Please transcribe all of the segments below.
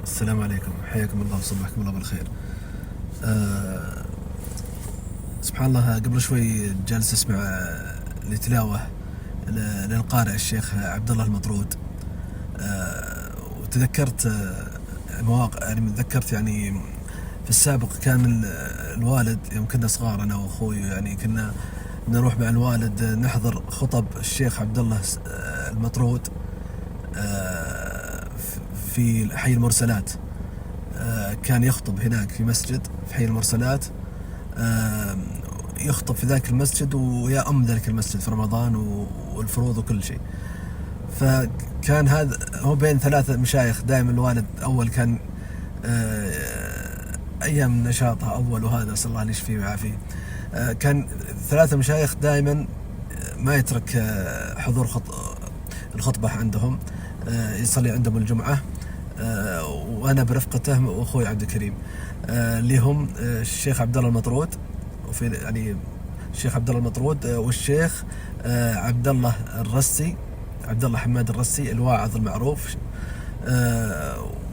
السلام عليكم، حياكم الله وصبحكم الله بالخير. أه سبحان الله، قبل شوي جالس اسمع لتلاوة للقارئ الشيخ عبد الله المطرود. وتذكرت مواقع، يعني تذكرت يعني في السابق كان الوالد يوم كنا صغار انا واخوي، يعني كنا نروح مع الوالد نحضر خطب الشيخ عبد الله المطرود في حي المرسلات. كان يخطب هناك في مسجد في حي المرسلات، يخطب في ذاك المسجد ويأم ذلك المسجد في رمضان والفروض وكل شيء. فكان هذا هو بين ثلاثة مشايخ دائما. الوالد أول كان أيام نشاطها أول، وهذا صلى الله عليه يشفيه ويعافيه، كان ثلاثة مشايخ دائما ما يترك حضور الخطبة عندهم، يصلي عندهم الجمعة، وأنا برفقته وأخوي عبد الكريم، اللي هم الشيخ عبد الله المطرود، وفي يعني الشيخ عبد الله المطرود والشيخ عبد الله الرسي، عبد الله حماد الرسي الواعظ المعروف،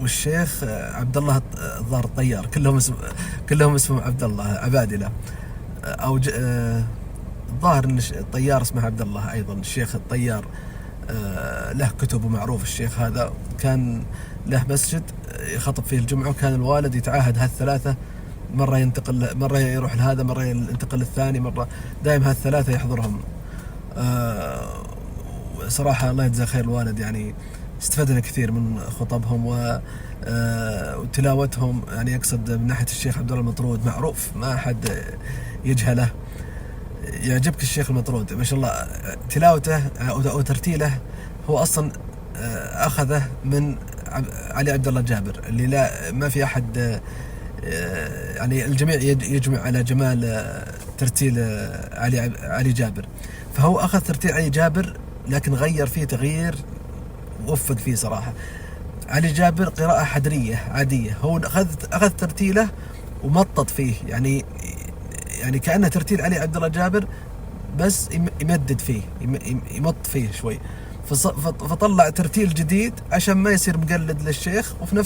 والشيخ عبد الله الظاهر الطيار. كلهم اسمهم عبد الله عبادلة، أو الظاهر ان الطيار اسمه عبد الله ايضا. الشيخ الطيار له كتب ومعروف. الشيخ هذا كان له مسجد يخطب فيه الجمعة، وكان الوالد يتعاهد هالثلاثة، مرة ينتقل، مرة يروح لهذا، مرة ينتقل للثاني، مرة دائما هالثلاثة يحضرهم. صراحة الله يجزاه خير الوالد، يعني استفدنا كثير من خطبهم وتلاوتهم. يعني أقصد من ناحية الشيخ عبد الله المطرود معروف، ما أحد يجهله. يعجبك الشيخ المطرود ما شاء الله، تلاوته أو ترتيله هو أصلا أخذه من علي عبد الله جابر، اللي لا ما في أحد، يعني الجميع يجمع على جمال ترتيل علي جابر. فهو أخذ ترتيل علي جابر لكن غير فيه تغيير ووفق فيه صراحة. علي جابر قراءة حدرية عادية، هو أخذ ترتيله ومطط فيه، يعني كأنه ترتيل علي عبد الله جابر، بس يمدد فيه، يمط فيه شوي، فطلع ترتيل جديد عشان ما يصير مقلد للشيخ، وفي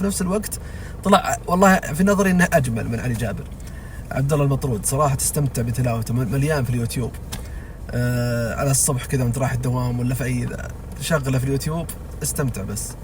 نفس الوقت طلع والله في نظري انه اجمل من علي جابر. عبد الله المطرود صراحة تستمتع بتلاوته، مليان في اليوتيوب. على الصبح كذا وانت رايح الدوام ولا في اي، شغله في اليوتيوب استمتع بس.